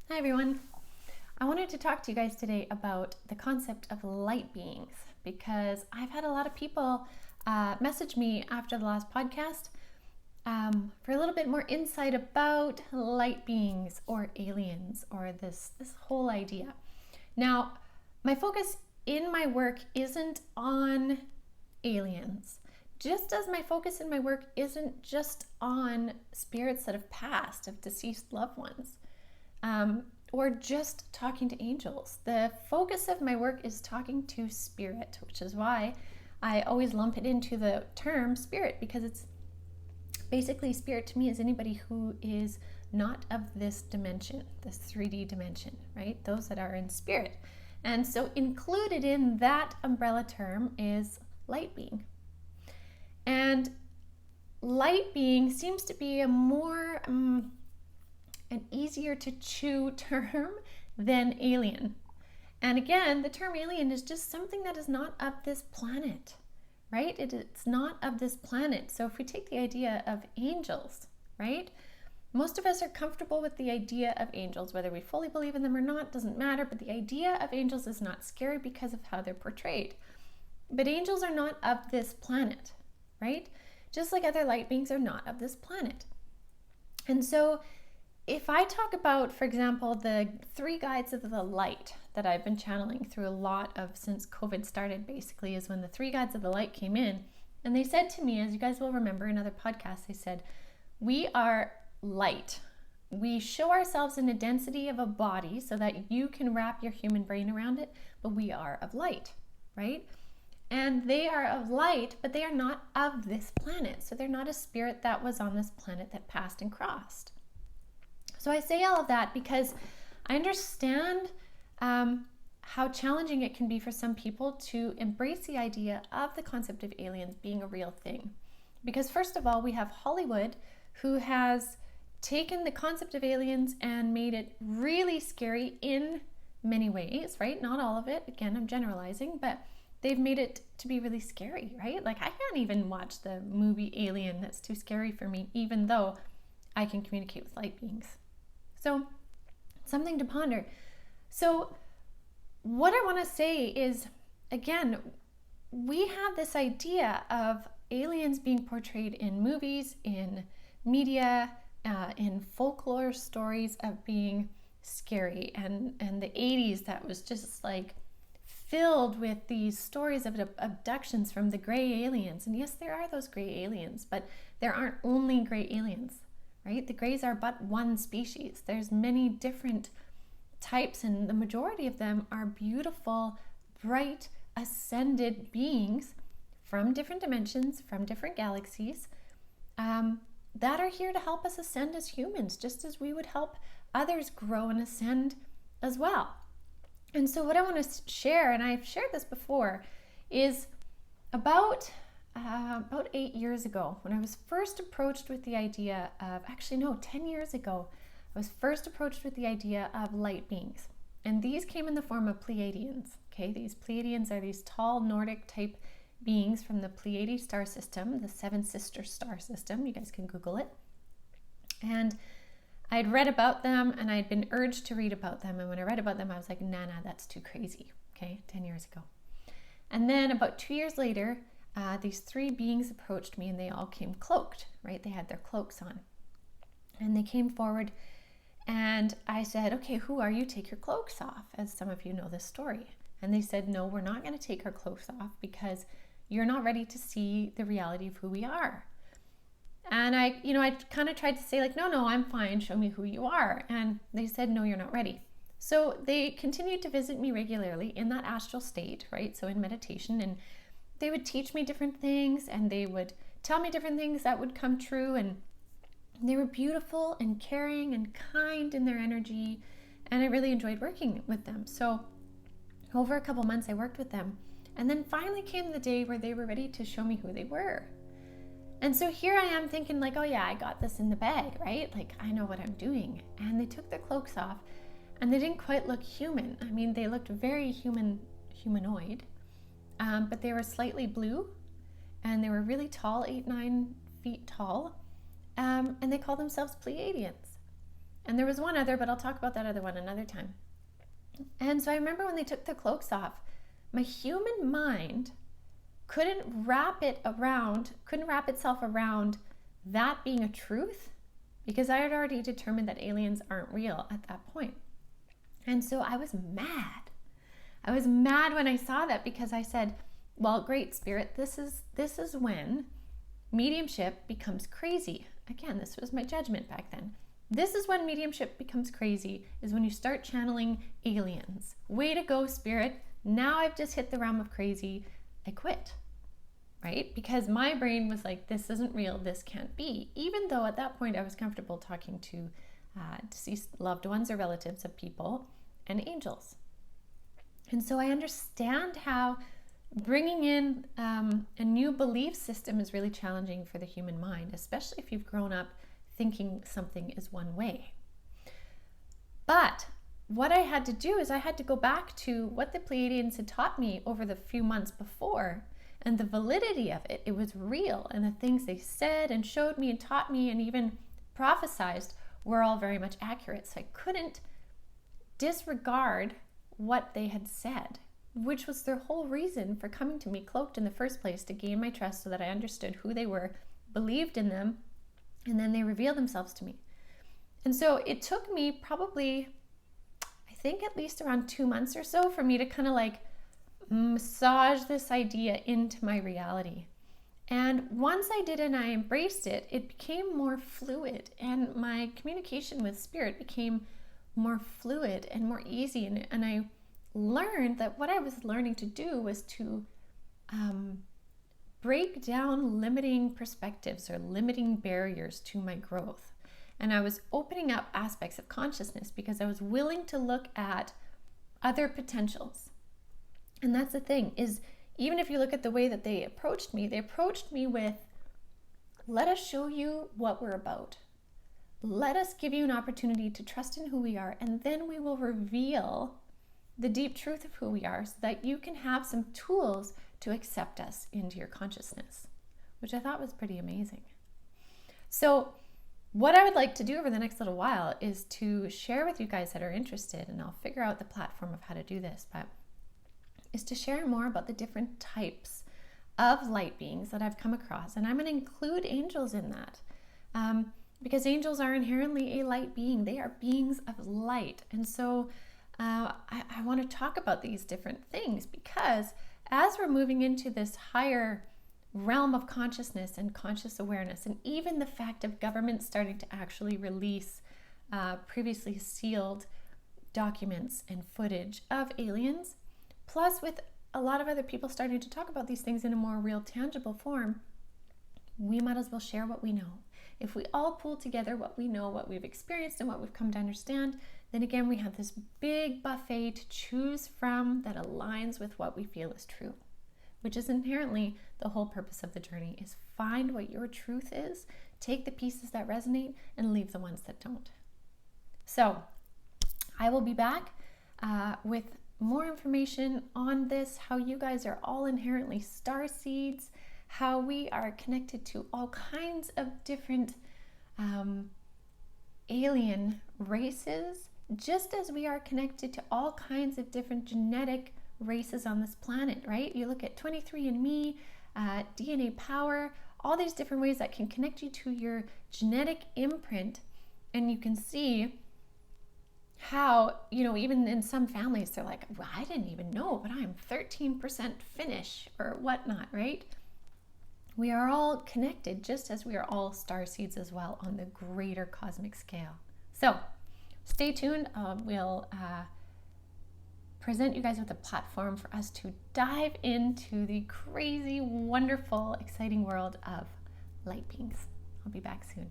Hi everyone. I wanted to talk to you guys today about the concept of light beings because I've had a lot of people message me after the last podcast for a little bit more insight about light beings or aliens or this whole idea. Now, my focus in my work isn't on aliens, just as my focus in my work isn't just on spirits that have passed, of deceased loved ones. Or just talking to angels. The focus of my work is talking to spirit, which is why I always lump it into the term spirit, because it's basically spirit to me is anybody who is not of this dimension, this 3D dimension, right? Those that are in spirit. And so included in that umbrella term is light being. And light being seems to be a more an easier to chew term than alien. And again, the term alien is just something that is not of this planet, right? It's not of this planet. So if we take the idea of angels, right? Most of us are comfortable with the idea of angels, whether we fully believe in them or not, doesn't matter. But the idea of angels is not scary because of how they're portrayed. But angels are not of this planet, right? Just like other light beings are not of this planet. And so if I talk about, for example, the 3 guides of the light that I've been channeling through a lot of since COVID started, basically, is when the 3 guides of the light came in. And they said to me, as you guys will remember in other podcasts, they said, we are light. We show ourselves in a density of a body so that you can wrap your human brain around it, but we are of light, right? And they are of light, but they are not of this planet. So they're not a spirit that was on this planet that passed and crossed. So I say all of that because I understand how challenging it can be for some people to embrace the idea of the concept of aliens being a real thing. Because first of all, we have Hollywood, who has taken the concept of aliens and made it really scary in many ways, right? Not all of it. Again, I'm generalizing, but they've made it to be really scary, right? Like I can't even watch the movie Alien. That's too scary for me, even though I can communicate with light beings. So something to ponder. So what I want to say is, again, we have this idea of aliens being portrayed in movies, in media, in folklore stories of being scary. And the 80s, that was just like filled with these stories of abductions from the gray aliens. And yes, there are those gray aliens, but there aren't only gray aliens. Right? The greys are but one species. There's many different types, and the majority of them are beautiful, bright, ascended beings from different dimensions, from different galaxies, that are here to help us ascend as humans, just as we would help others grow and ascend as well. And so what I want to share, and I've shared this before, is about 8 years ago, when I was first approached with the idea of, 10 years ago, I was first approached with the idea of light beings. And these came in the form of Pleiadians. Okay, these Pleiadians are these tall Nordic type beings from the Pleiades star system, the 7 sister star system. You guys can Google it. And I'd read about them and I'd been urged to read about them. And when I read about them, I was like, nah, that's too crazy. Okay, 10 years ago. And then about 2 years later, these 3 beings approached me and they all came cloaked, right? They had their cloaks on. And they came forward and I said, okay, who are you? Take your cloaks off, as some of you know this story. And they said, no, we're not going to take our cloaks off because you're not ready to see the reality of who we are. And I kind of tried to say like, no, I'm fine. Show me who you are. And they said, no, you're not ready. So they continued to visit me regularly in that astral state, right? So in meditation, and they would teach me different things and they would tell me different things that would come true. And they were beautiful and caring and kind in their energy. And I really enjoyed working with them. So over a couple months, I worked with them. And then finally came the day where they were ready to show me who they were. And so here I am thinking like, oh yeah, I got this in the bag, right? Like I know what I'm doing. And they took their cloaks off and they didn't quite look human. I mean, they looked very humanoid. But they were slightly blue and they were really tall, 8-9 feet tall. And they call themselves Pleiadians. And there was one other, but I'll talk about that other one another time. And so I remember when they took the cloaks off, my human mind couldn't wrap itself around that being a truth, because I had already determined that aliens aren't real at that point. And so I was mad. I was mad when I saw that, because I said, well, great, Spirit, this is when mediumship becomes crazy. Again, this was my judgment back then. This is when mediumship becomes crazy, is when you start channeling aliens. Way to go, Spirit. Now I've just hit the realm of crazy. I quit, right? Because my brain was like, this isn't real. This can't be. Even though at that point I was comfortable talking to deceased loved ones or relatives of people and angels. And so I understand how bringing in a new belief system is really challenging for the human mind, especially if you've grown up thinking something is one way. But what I had to do is I had to go back to what the Pleiadians had taught me over the few months before, and the validity of it. It was real, and the things they said and showed me and taught me and even prophesized were all very much accurate. So I couldn't disregard what they had said, which was their whole reason for coming to me cloaked in the first place, to gain my trust so that I understood who they were, believed in them, and then they revealed themselves to me. And so it took me probably, I think at least around 2 months or so, for me to kind of like massage this idea into my reality. And once I did and I embraced it, it became more fluid, and my communication with Spirit became more fluid and more easy. And I learned that what I was learning to do was to break down limiting perspectives or limiting barriers to my growth. And I was opening up aspects of consciousness because I was willing to look at other potentials. And that's the thing, is even if you look at the way that they approached me with, let us show you what we're about. Let us give you an opportunity to trust in who we are, and then we will reveal the deep truth of who we are so that you can have some tools to accept us into your consciousness, which I thought was pretty amazing. So what I would like to do over the next little while is to share with you guys that are interested, and I'll figure out the platform of how to do this, but is to share more about the different types of light beings that I've come across. And I'm going to include angels in that. Because angels are inherently a light being. They are beings of light. And so I want to talk about these different things, because as we're moving into this higher realm of consciousness and conscious awareness, and even the fact of government starting to actually release previously sealed documents and footage of aliens, plus with a lot of other people starting to talk about these things in a more real, tangible form, we might as well share what we know. If we all pull together what we know, what we've experienced, and what we've come to understand, then again, we have this big buffet to choose from that aligns with what we feel is true, which is inherently the whole purpose of the journey, is find what your truth is, take the pieces that resonate, and leave the ones that don't. So I will be back with more information on this, how you guys are all inherently star seeds, how we are connected to all kinds of different alien races, just as we are connected to all kinds of different genetic races on this planet, right? You look at 23andMe, DNA Power, all these different ways that can connect you to your genetic imprint, and you can see how, even in some families, they're like, well, I didn't even know, but I'm 13% Finnish or whatnot, right? We are all connected, just as we are all star seeds as well on the greater cosmic scale. So stay tuned. We'll present you guys with a platform for us to dive into the crazy, wonderful, exciting world of light beings. I'll be back soon.